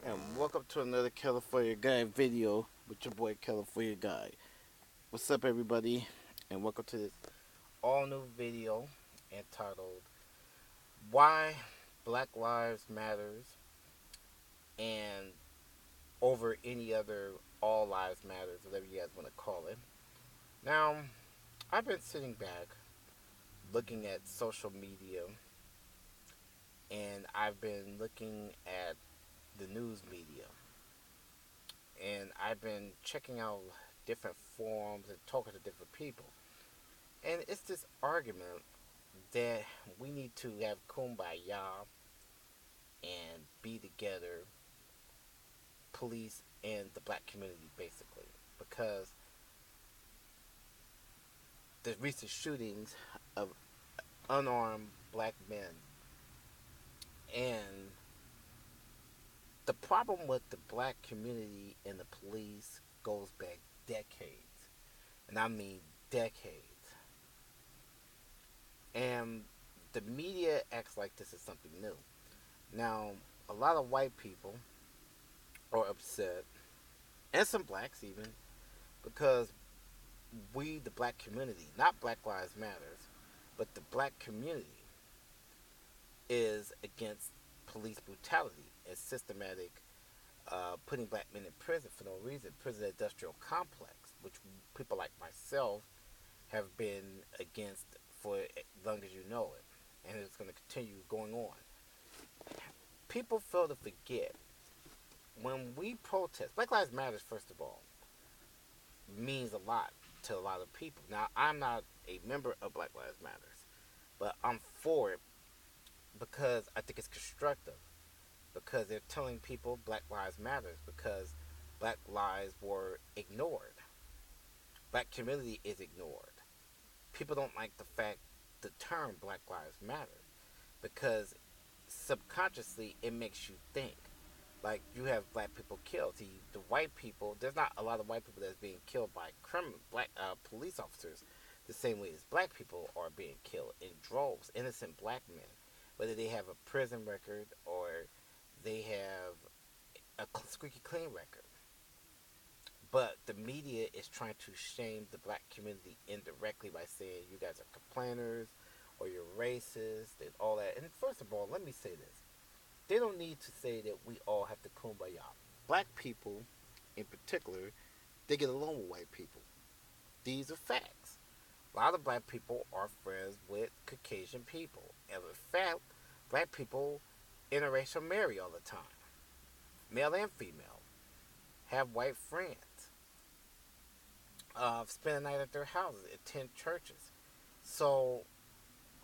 And welcome to another California Guy video with your boy California Guy. What's up, everybody? And welcome to this all new video entitled Why Black Lives Matters and over any other All Lives Matters, whatever you guys want to call it. Now, I've been sitting back looking at social media and I've been looking at the news media and I've been checking out different forums and talking to different people. And it's this argument that we need to have kumbaya and be together, police and the black community, basically. Because the recent shootings of unarmed black men. And the problem with the black community and the police goes back decades. And I mean decades. And the media acts like this is something new. Now, a lot of white people are upset, and some blacks even, because we, the black community, not Black Lives Matters, but the black community is against police brutality and systematic putting black men in prison for no reason. Prison industrial complex, which people like myself have been against for as long as you know it, and it's going to continue going on. People fail to forget when we protest. Black Lives Matters, first of all, means a lot to a lot of people. Now, I'm not a member of Black Lives Matters, but I'm for it because I think it's constructive. Because they're telling people Black Lives Matters because Black lives were ignored. Black community is ignored. People don't like the fact the term Black Lives Matter because subconsciously it makes you think. Like you have black people killed. See, the white people, there's not a lot of white people that's being killed by black police officers the same way as black people are being killed in droves. Innocent black men, whether they have a prison record or they have a squeaky clean record. But the media is trying to shame the black community indirectly by saying you guys are complainers or you're racist and all that. And first of all, let me say this. They don't need to say that we all have to kumbaya. Black people, in particular, they get along with white people. These are facts. A lot of black people are friends with Caucasian people. As a fact, black people interracial marry all the time, male and female, have white friends, spend a night at their houses, attend churches. So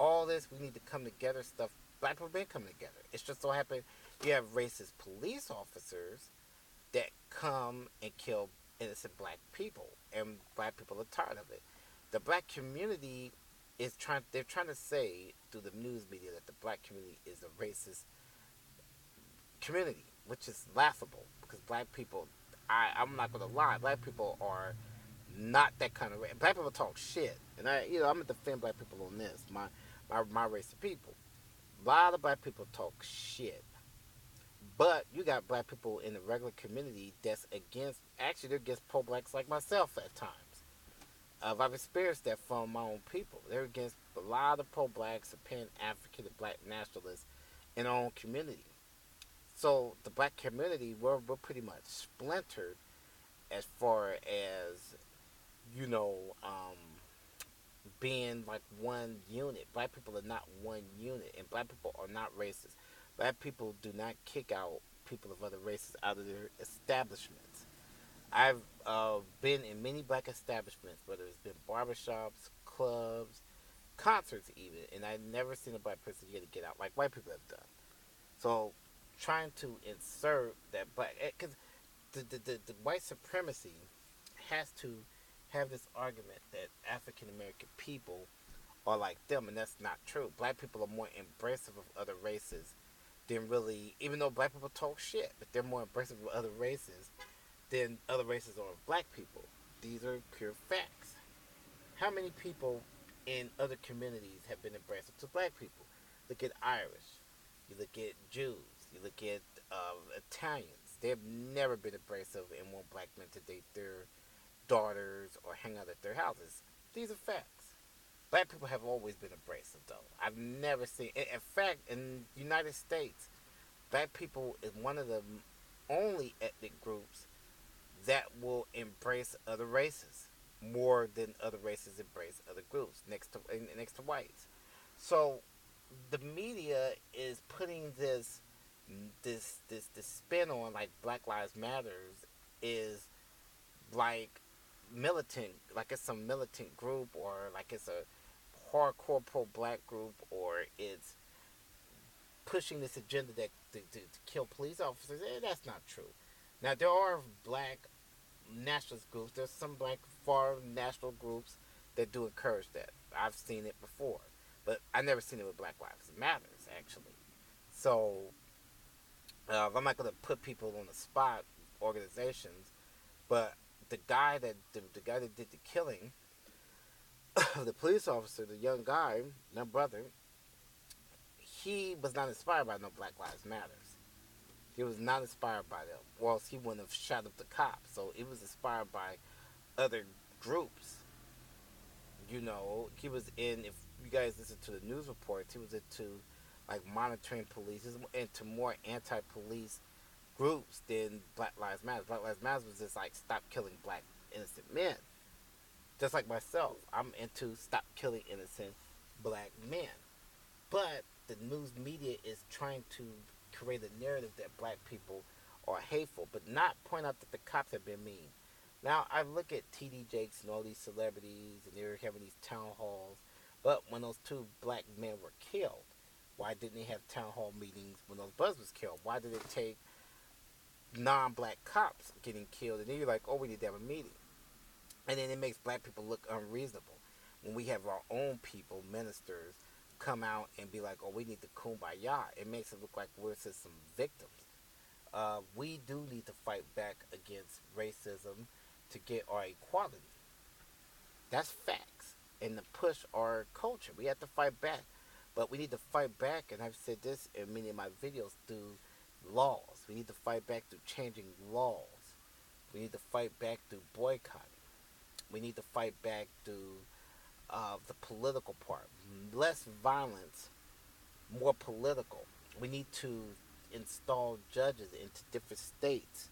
all this, we need to come together stuff. Black people been coming together. It's just so happen you have racist police officers that come and kill innocent black people, and black people are tired of it. The black community is trying. They're trying to say through the news media that the black community is a racist community, which is laughable because black people. I'm not gonna lie. Black people are not that kind of. Black people talk shit, and I'm gonna defend black people on this. My race of people. A lot of black people talk shit. But you got black people in the regular community that's against, actually, they're against pro blacks like myself at times. I've experienced that from my own people. They're against a lot of pro blacks and pan African and black nationalists in our own community. So the black community, we're pretty much splintered as far as, you know, being like one unit. Black people are not one unit, and black people are not racist. Black people do not kick out people of other races out of their establishments. I've been in many black establishments, whether it's been barbershops, clubs, concerts, even, and I've never seen a black person get out like white people have done. So, trying to insert that black, because the white supremacy has to have this argument that African American people are like them, and that's not true. Black people are more embracive of other races than really, even though black people talk shit, but they're more embracive of other races than other races are of black people. These are pure facts. How many people in other communities have been embracive to black people? Look at Irish. You look at Jews. You look at Italians. They have never been abrasive and want black men to date their daughters or hang out at their houses. These are facts. Black people have always been abrasive, though. I've never seen. In fact, in the United States, black people is one of the only ethnic groups that will embrace other races more than other races embrace other groups next to whites. So the media is putting this spin on like Black Lives Matters is like militant, like it's some militant group or like it's a hardcore pro black group or it's pushing this agenda to kill police officers. That's not true. Now there are black nationalist groups. There's some black foreign national groups that do encourage that. I've seen it before, but I never seen it with Black Lives Matters actually. So I'm not gonna put people on the spot, organizations, but the guy that did the killing of the police officer, the young guy, my brother, he was not inspired by no Black Lives Matters. He was not inspired by them, or else he wouldn't have shot up the cops. So it was inspired by other groups. You know, he was in. If you guys listen to the news reports, he was into like monitoring police, he was into more anti-police groups than Black Lives Matter. Black Lives Matter was just like stop killing black innocent men. Just like myself, I'm into stop killing innocent black men. But the news media is trying to create a narrative that black people are hateful, but not point out that the cops have been mean. Now I look at TD Jakes and all these celebrities, and they're having these town halls. But when those two black men were killed, why didn't they have town hall meetings when those brothers was killed? Why did it take non-black cops getting killed, and then you're like, oh, we need to have a meeting, and then it makes black people look unreasonable when we have our own people, ministers, come out and be like, oh, we need to kumbaya. It makes it look like we're just some victims. We do need to fight back against racism to get our equality. That's facts. And to push our culture, we have to fight back. But we need to fight back, and I've said this in many of my videos, through laws. We need to fight back through changing laws. We need to fight back through boycotting. We need to fight back through the political part. Less violence, more political. We need to install judges into different states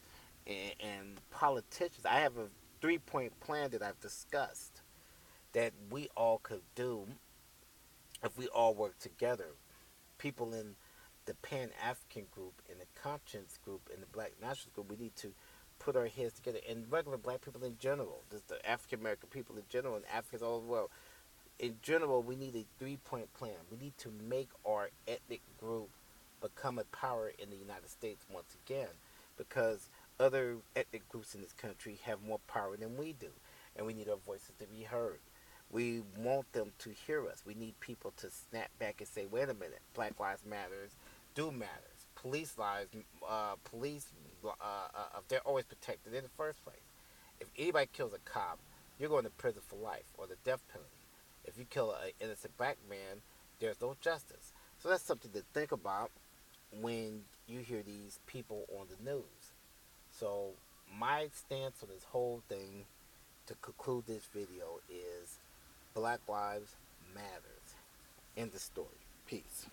and politicians. I have a 3-point plan that I've discussed that we all could do if we all work together. People in the Pan African group, in the Conscience group, in the Black Nationalist group, we need to put our heads together. And regular black people in general, just the African American people in general, and Africans all over the world. In general, we need a 3-point plan. We need to make our ethnic group become a power in the United States once again, because other ethnic groups in this country have more power than we do, and we need our voices to be heard. We want them to hear us. We need people to snap back and say, "Wait a minute, Black Lives Matters do matters. Police lives, they're always protected in the first place. If anybody kills a cop, you're going to prison for life or the death penalty. If you kill an innocent black man, there's no justice." So that's something to think about when you hear these people on the news. So my stance on this whole thing, to conclude this video, is Black Lives Matters. End the story. Peace.